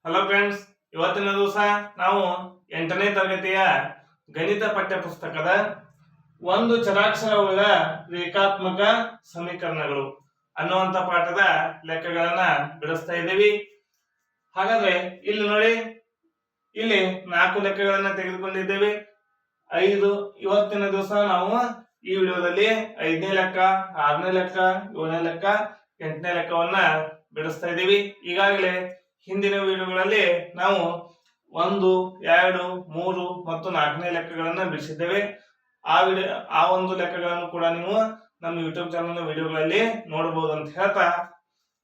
Hello friends, ಇವತ್ತಿನ ದಿವಸ ನಾವು 8ನೇ ತರಗತಿಯ ಗಣಿತ ಪಠ್ಯ ಪುಸ್ತಕದ ಒಂದು ಚರಾಕ್ಷರವುಳ್ಳ ರೇಖಾತ್ಮಕ ಸಮೀಕರಣಗಳು ಅನ್ನುವಂತ ಪಾಠದ ಲೆಕ್ಕಗಳನ್ನ ಬಿಡಿಸ್ತಾ ಇದ್ದೀವಿ. ಹಾಗಾದ್ರೆ ಇಲ್ಲಿ ನೋಡಿ, ಇಲ್ಲಿ 4 ಲೆಕ್ಕಗಳನ್ನ ತೆಗೆದುಕೊಂಡಿದ್ದೇವೆ. ಇವತ್ತಿನ ದಿವಸ ನಾವು ಈ ವಿಡಿಯೋದಲ್ಲಿ 5ನೇ ಲೆಕ್ಕ, 6ನೇ ಲೆಕ್ಕ, 7ನೇ ಲೆಕ್ಕ, 8ನೇ ಲೆಕ್ಕವನ್ನ ಬಿಡಿಸ್ತಾ ಇದ್ದೀವಿ. ಈಗಾಗಲೇ ಹಿಂದಿನ ವಿಡಿಯೋಗಳಲ್ಲಿ ನಾವು 1, 2, 3 ಮತ್ತು 4ನೇ ಲೆಕ್ಕಗಳನ್ನ ಬಿಡಿಸಿದ್ದೇವೆ. ಆ ಒಂದು ಲೆಕ್ಕಗಳನ್ನು ಕೂಡ ನೀವು ನಮ್ಮ ಯೂಟ್ಯೂಬ್ ಚಾನಲ್ ವಿಡಿಯೋಗಳಲ್ಲಿ ನೋಡಬಹುದು ಅಂತ ಹೇಳ್ತಾ,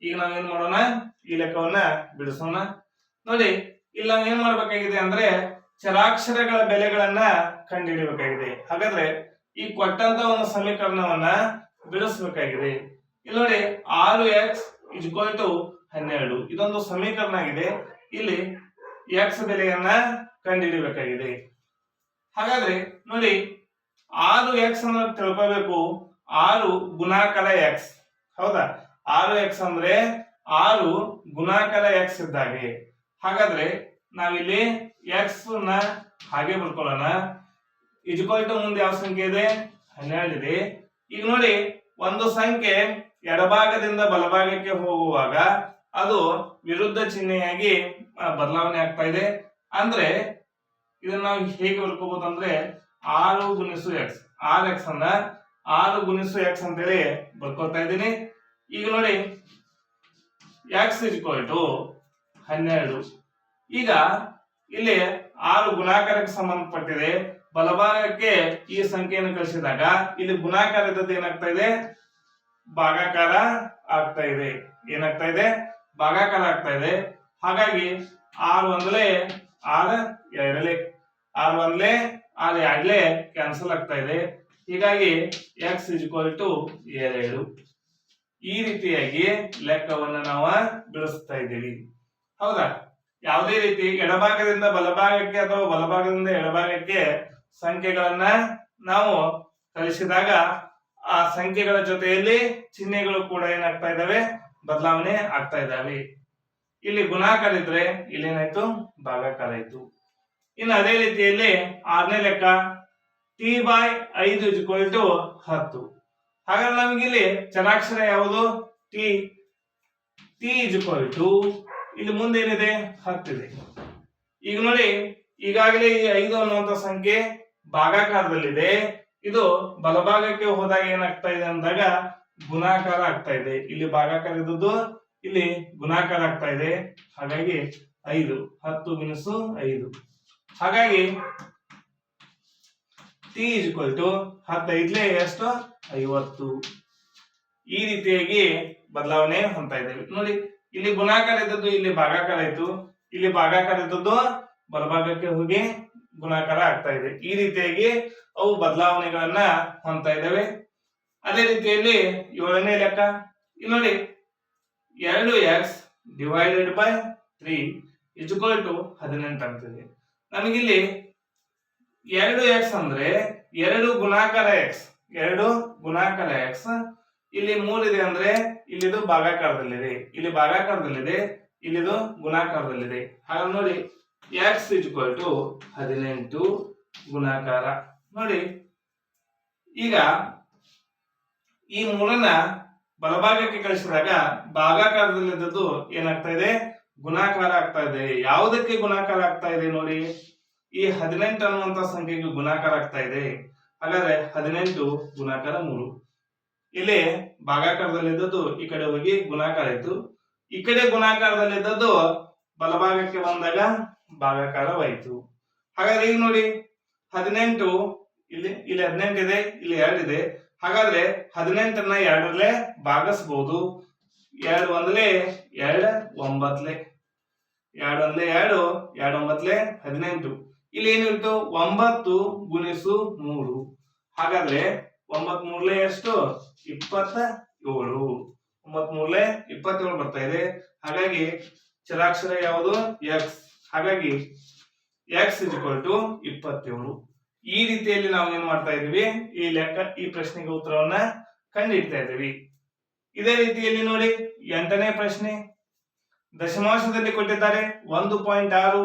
ಈಗ ನಾವೇನ್ ಮಾಡೋಣ, ಈ ಲೆಕ್ಕವನ್ನ ಬಿಡಿಸೋಣ. ನೋಡಿ, ಇಲ್ಲಿ ನಾವು ಏನ್ ಮಾಡ್ಬೇಕಾಗಿದೆ ಅಂದ್ರೆ ಚರಾಕ್ಷರಗಳ ಬೆಲೆಗಳನ್ನ ಕಂಡುಹಿಡಿಯಬೇಕಾಗಿದೆ. ಹಾಗಾದ್ರೆ ಈ ಕೊಟ್ಟಂತ ಒಂದು ಸಮೀಕರಣವನ್ನ ಬಿಡಿಸಬೇಕಾಗಿದೆ. ಇಲ್ಲಿ ನೋಡಿ, 6x = 12 ಇದೊಂದು ಸಮೀಕರಣ ಆಗಿದೆ. ಇಲ್ಲಿ x ಬೆಲೆಯನ್ನ ಕಂಡುಹಿಡಿಯಬೇಕಾಗಿದೆ. ಹಾಗಾದ್ರೆ ನೋಡಿ, 6x ಅಂದ್ರೆ ತಿಳ್ಕೋಬೇಕು, 6 ಗುಣಾಕಾರ x. ಹೌದಾ? 6x ಅಂದ್ರೆ 6 ಗುಣಾಕಾರ x ಇದ್ದಾಗೆ. ಹಾಗಾದ್ರೆ ನಾವಿಲ್ಲಿ x ನ ಹಾಗೆ ಬರ್ಕೊಳ್ಳೋಣ. = ಮುಂದೆ ಯಾವ ಸಂಖ್ಯೆ ಇದೆ? 12 ಇದೆ. ಈಗ ನೋಡಿ, ಒಂದು ಸಂಖ್ಯೆ ಎಡಭಾಗದಿಂದ ಬಲಭಾಗಕ್ಕೆ ಹೋಗುವಾಗ ಅದು ವಿರುದ್ಧ ಚಿಹ್ನೆಯಾಗಿ ಬದಲಾವಣೆ ಆಗ್ತಾ ಇದೆ. ಅಂದ್ರೆ ಇದನ್ನ ನಾವು ಹೇಗೆ ಬರ್ಕೋಬಹುದು ಅಂದ್ರೆ 6 ಗುಣಿಸು x, 6x ಅನ್ನ 6 ಗುಣಿಸು x ಅಂತೇಳಿ ಬರ್ಕೊಳ್ತಾ ಇದ್ದೀನಿ. ಈಗ ನೋಡಿ, x = 12. ಈಗ ಇಲ್ಲಿ 6 ಗುಣಾಕಾರಕ್ಕೆ ಸಂಬಂಧಪಟ್ಟಿದೆ. ಬಲಭಾಗಕ್ಕೆ ಈ ಸಂಖ್ಯೆಯನ್ನು ಕಳಿಸಿದಾಗ ಇಲ್ಲಿ ಗುಣಾಕಾರ ಇದ್ದದ್ದು ಏನಾಗ್ತಾ ಇದೆ? ಭಾಗಾಕಾರ ಆಗ್ತಾ ಇದೆ. ಏನಾಗ್ತಾ ಇದೆ? ಭಾಗಾಕಾರ ಆಗ್ತಾ ಇದೆ. ಹಾಗಾಗಿ 6 1 6 2 6 1 6 2 ಕ್ಯಾನ್ಸಲ್ ಆಗ್ತಾ ಇದೆ. ಹೀಗಾಗಿ x = 2. ಈ ರೀತಿಯಾಗಿ ಲೆಕ್ಕವನ್ನು ನಾವು ಬಿಡಿಸ್ತಾ ಇದ್ದೀವಿ. ಹೌದಾ? ಯಾವುದೇ ರೀತಿ ಎಡಭಾಗದಿಂದ ಬಲಭಾಗಕ್ಕೆ ಅಥವಾ ಬಲಭಾಗದಿಂದ ಎಡಭಾಗಕ್ಕೆ ಸಂಖ್ಯೆಗಳನ್ನ ನಾವು ಕಳಿಸಿದಾಗ ಆ ಸಂಖ್ಯೆಗಳ ಜೊತೆಯಲ್ಲಿ ಚಿಹ್ನೆಗಳು ಕೂಡ ಏನಾಗ್ತಾ ಇದ್ದಾವೆ? ಬದಲಾವಣೆ ಆಗ್ತಾ ಇದ್ದಾವೆ. ಇಲ್ಲಿ ಗುಣಾಕಾರ ಇದ್ರೆ ಇಲ್ಲಿ ಏನಾಯ್ತು? ಭಾಗಾಕಾರ ಆಯ್ತು. ಇನ್ನು ಅದೇ ರೀತಿಯಲ್ಲಿ 6ನೇ ಲೆಕ್ಕ, t/5 = 10. ಹಾಗಾದ್ರೆ ನಮಗಿಲ್ಲಿ ಚರಾಕ್ಷರ ಯಾವುದು? t ಇಲ್ಲಿ ಮುಂದೆ ಏನಿದೆ? 10 ಇದೆ. ಈಗ ನೋಡಿ, ಈಗಾಗಲೇ ಈ 5 ಅನ್ನುವಂತ ಸಂಖ್ಯೆ ಭಾಗಾಕಾರದಲ್ಲಿದೆ. ಇದು ಬಲಭಾಗಕ್ಕೆ ಹೋದಾಗ ಏನಾಗ್ತಾ ಇದೆ ಅಂದಾಗ ಗುಣಾಕಾರ ಆಗ್ತಾ ಇದೆ. ಇಲ್ಲಿ ಭಾಗಾಕಾರ ಇದ್ದದ್ದು ಇಲ್ಲಿ ಗುಣಾಕಾರ ಆಗ್ತಾ ಇದೆ. ಹಾಗಾಗಿ 5 10 - 5. ಹಾಗಾಗಿ t = 10 ಎಷ್ಟು? 50. ಈ ರೀತಿಯಾಗಿ ಬದಲಾವಣೆ ಹೊಂದ್ತಾ ಇದ್ದೇವೆ. ನೋಡಿ, ಇಲ್ಲಿ ಗುಣಾಕಾರ ಇದ್ದದ್ದು ಇಲ್ಲಿ ಭಾಗಾಕಾರ ಆಯ್ತು. ಇಲ್ಲಿ ಭಾಗಾಕಾರ ಇದ್ದದ್ದು ಬಲಭಾಗಕ್ಕೆ ಹೋಗಿ ಗುಣಾಕಾರ ಆಗ್ತಾ ಇದೆ. ಈ ರೀತಿಯಾಗಿ ಅವು ಬದಲಾವಣೆಗಳನ್ನ ಹೊಂದ್ತಾ ಇದ್ದಾವೆ. ಅದೇ ರೀತಿಯಲ್ಲಿ 7ನೇ ಲೆಕ್ಕ, ಇಲ್ಲಿ ನೋಡಿ, 2x / 3 = 18 ಆಗ್ತದೆ. ನಮಗಿಲ್ಲಿ 2x ಅಂದ್ರೆ 2 ಗುಣಾಕಾರ x, 2 ಗುಣಾಕಾರ x. ಇಲ್ಲಿ 3 ಇದೆ ಅಂದ್ರೆ ಇಲ್ಲಿದು ಭಾಗಾಕಾರದಲ್ಲಿದೆ, ಇಲ್ಲಿ ಭಾಗಾಕಾರದಲ್ಲಿದೆ, ಇಲ್ಲಿದು ಗುಣಾಕಾರದಲ್ಲಿದೆ. ಹಾಗಾಗಿ ನೋಡಿ, x = 18 ಗುಣಾಕಾರ. ನೋಡಿ, ಈಗ ಈ 3ನ್ನ ಬಲಭಾಗಕ್ಕೆ ಕಳಿಸಿದಾಗ ಭಾಗಾಕಾರದಲ್ಲಿದ್ದದ್ದು ಏನಾಗ್ತಾ ಇದೆ? ಗುಣಾಕಾರ ಆಗ್ತಾ ಇದೆ. ಯಾವುದಕ್ಕೆ ಗುಣಾಕಾರ ಆಗ್ತಾ ಇದೆ? ನೋಡಿ, ಈ 18 ಅನ್ನುವಂತ ಸಂಖ್ಯೆಗೆ ಗುಣಾಕಾರ ಆಗ್ತಾ ಇದೆ. ಹಾಗಾದ್ರೆ 18 ಗುಣಾಕಾರ 3. ಇಲ್ಲಿ ಭಾಗಾಕಾರದಲ್ಲಿದ್ದದ್ದು ಈ ಕಡೆ ಹೋಗಿ ಗುಣಾಕಾರ ಆಯ್ತು. ಈ ಕಡೆ ಗುಣಾಕಾರದಲ್ಲಿದ್ದದ್ದು ಬಲಭಾಗಕ್ಕೆ ಬಂದಾಗ ಭಾಗಾಕಾರವಾಯಿತು. ಹಾಗಾದ್ರೆ ಈಗ ನೋಡಿ, 18 ಇಲ್ಲಿ 18 ಇದೆ, ಇಲ್ಲಿ 2 ಇದೆ. ಹಾಗಾದ್ರೆ 18ನ್ನ 2 ಭಾಗಿಸಬಹುದು. 2 1 2 9 2 1 2 2 9 18. ಇಲ್ಲಿ ಏನಿತ್ತು? 9 ಗುಣಿಸು 3. ಹಾಗಾದ್ರೆ 9 3 ಎಷ್ಟು? 27. 9 3 27 ಬರ್ತಾ ಇದೆ. ಹಾಗಾಗಿ ಚರಾಕ್ಷರ ಯಾವುದು? x. ಹಾಗಾಗಿ x = 27. ಈ ರೀತಿಯಲ್ಲಿ ನಾವು ಏನ್ ಮಾಡ್ತಾ ಇದೀವಿ? ಈ ಪ್ರಶ್ನೆಗೆ ಉತ್ತರವನ್ನ ಕಂಡುಹಿಡ್ತಾ ಇದ್ದೀವಿ. ಇದೇ ರೀತಿಯಲ್ಲಿ ನೋಡಿ, 8ನೇ ಪ್ರಶ್ನೆ, ದಶಮಾಂಶದಲ್ಲಿ ಕೊಟ್ಟಿದ್ದಾರೆ 1.6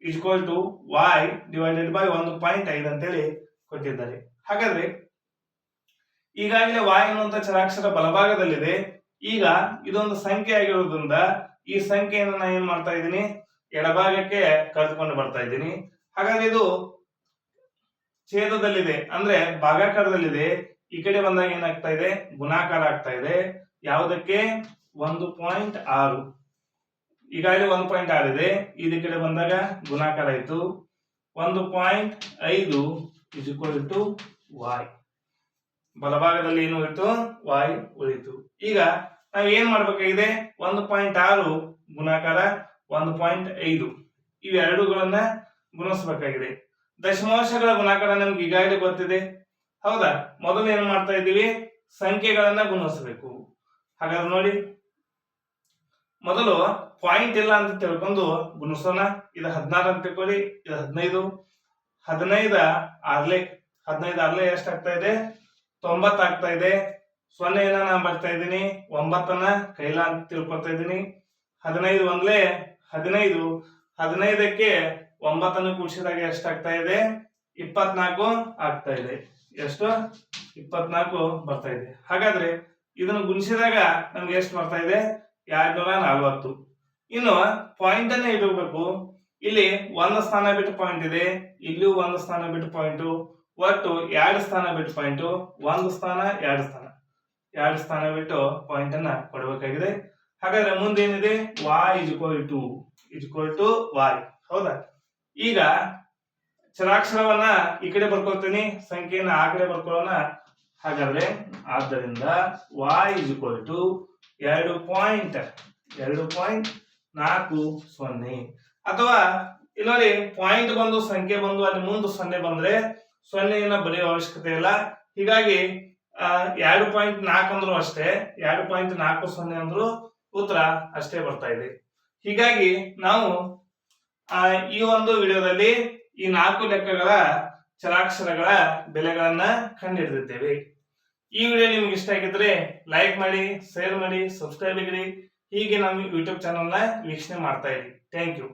equal to y divided by 1.5 ಅಂತೇಳಿ ಕೊಟ್ಟಿದ್ದಾರೆ. ಹಾಗಾದ್ರೆ ಈಗಾಗಲೇ y ಅನ್ನುವಂತ ಚರಾಕ್ಷರ ಬಲಭಾಗದಲ್ಲಿದೆ. ಈಗ ಇದೊಂದು ಸಂಖ್ಯೆ ಆಗಿರೋದ್ರಿಂದ ಈ ಸಂಖ್ಯೆಯನ್ನು ನಾನು ಏನ್ ಮಾಡ್ತಾ ಇದ್ದೀನಿ, ಎಡಭಾಗಕ್ಕೆ ಕರೆದುಕೊಂಡು ಬರ್ತಾ ಇದ್ದೀನಿ. ಹಾಗಾದ್ರೆ ಇದು ಛೇದದಲ್ಲಿದೆ ಅಂದ್ರೆ ಭಾಗಾಕಾರದಲ್ಲಿದೆ. ಈ ಕಡೆ ಬಂದಾಗ ಏನಾಗ್ತಾ ಇದೆ, ಗುಣಾಕಾರ ಆಗ್ತಾ ಇದೆ. ಯಾವುದಕ್ಕೆ? 1.6. ಈಗಾಗಲೇ 1.6 ಇದೆ. ಈ ಕಡೆ ಬಂದಾಗ ಗುಣಾಕಾರ ಆಯ್ತು. 1.5 ಇಸ್ ಈಕ್ವಲ್ ಟು y. ಬಲಭಾಗದಲ್ಲಿ ಏನು ಉಳಿತು? y ಉಳಿತು. ಈಗ ನಾವು ಏನ್ ಮಾಡ್ಬೇಕಾಗಿದೆ? 1.6 ಗುಣಾಕಾರ 1.5 ಇವೆರಡುಗಳನ್ನ ಗುಣಿಸಬೇಕಾಗಿದೆ. ದಶಮಾಂಶಗಳ ಗುಣಾಕಾರ ನಮ್ಗೆ ಈಗಾಗಲೇ ಗೊತ್ತಿದೆ, ಹೌದಾ? ಮೊದಲು ಏನ್ ಮಾಡ್ತಾ ಇದ್ದೀವಿ, ಸಂಖ್ಯೆಗಳನ್ನ ಗುಣಿಸಬೇಕು. ಹಾಗಾದ್ರೆ ನೋಡಿ, ಮೊದಲು ಪಾಯಿಂಟ್ ಇಲ್ಲ ಅಂತ ತಿಳ್ಕೊಂಡು ಗುಣಿಸೋಣ. ಇದು 16 ಅಂತ ತಿಳ್ಕೊಳ್ಳಿ, ಇದು 15. 15 ಆರ್ಲೆ 15 ಆರ್ಲೆ ಎಷ್ಟಾಗ್ತಾ ಇದೆ? 90 ಆಗ್ತಾ ಇದೆ. 0 ನಾನು ಬರ್ತಾ ಇದ್ದೀನಿ, 9 ಕೈಲ ಅಂತ ತಿಳ್ಕೊಳ್ತಾ ಇದ್ದೀನಿ. 15 ಒಂದ್ಲೆ 15. 15ಕ್ಕೆ 9 ಕೂಡಿಸಿದಾಗ ಎಷ್ಟಾಗ್ತಾ ಇದೆ? 24 ಆಗ್ತಾ ಇದೆ. ಎಷ್ಟು? 24 ಬರ್ತಾ ಇದೆ. ಹಾಗಾದ್ರೆ ಇದನ್ನು ಗುಣಿಸಿದಾಗ ನಮ್ಗೆ ಎಷ್ಟು ಬರ್ತಾ ಇದೆ? 240. ಇನ್ನು ಪಾಯಿಂಟ್ ಅನ್ನ ಇಡಬೇಕು. ಇಲ್ಲಿ ಒಂದು ಸ್ಥಾನ ಬಿಟ್ಟು ಪಾಯಿಂಟ್ ಇದೆ, ಇಲ್ಲಿಯೂ ಒಂದು ಸ್ಥಾನ ಬಿಟ್ಟು ಪಾಯಿಂಟ್, ಒಟ್ಟು 2 ಸ್ಥಾನ ಬಿಟ್ಟು ಪಾಯಿಂಟ್, 1 ಸ್ಥಾನ 2 ಸ್ಥಾನ 2 ಸ್ಥಾನ ಬಿಟ್ಟು ಪಾಯಿಂಟ್ ಅನ್ನ ಕೊಡಬೇಕಾಗಿದೆ. ಹಾಗಾದ್ರೆ ಮುಂದೇನಿದೆ? y equal to y. ಹೌದಾ? ಈಗ ಚರಾಕ್ಷರವನ್ನ ಈ ಕಡೆ ಬರ್ಕೊಳ್ತೀನಿ, ಸಂಖ್ಯೆಯನ್ನ ಆ ಕಡೆ ಬರ್ಕೊಳ್ಳೋಣ. ಹಾಗಾದ್ರೆ ಆದ್ದರಿಂದ y ಈಕ್ವಲ್ ಟು 2.40 ಅಥವಾ ಇಲ್ಲಿ ನೋಡಿ, ಪಾಯಿಂಟ್ ಬಂದು ಸಂಖ್ಯೆ ಬಂದು ಅಲ್ಲಿ ಮುಂದೆ 0 ಬಂದ್ರೆ 0 ಬರೆಯೋ ಅವಶ್ಯಕತೆ ಇಲ್ಲ. ಹೀಗಾಗಿ 2.4 ಅಂದ್ರೂ ಅಷ್ಟೇ, 2.40 ಅಂದ್ರೂ ಉತ್ತರ ಅಷ್ಟೇ ಬರ್ತಾ ಇದೆ. ಹೀಗಾಗಿ ನಾವು ಈ ಒಂದು ವಿಡಿಯೋದಲ್ಲಿ ಈ 4 ಲೆಕ್ಕಗಳ ಚರಾಕ್ಷರಗಳ ಬೆಲೆಗಳನ್ನ ಕಂಡುಹಿಡಿದಿದ್ದೇವೆ. ಈ ವಿಡಿಯೋ ನಿಮ್ಗೆ ಇಷ್ಟ ಆಗಿದ್ರೆ ಲೈಕ್ ಮಾಡಿ, ಶೇರ್ ಮಾಡಿ, ಸಬ್ಸ್ಕ್ರೈಬ್ ಆಗಿರಿ. ಹೀಗೆ ನಮ್ಮ ಯೂಟ್ಯೂಬ್ ಚಾನಲ್ ನ ವೀಕ್ಷಣೆ ಮಾಡ್ತಾ ಇರಿ. Thank you.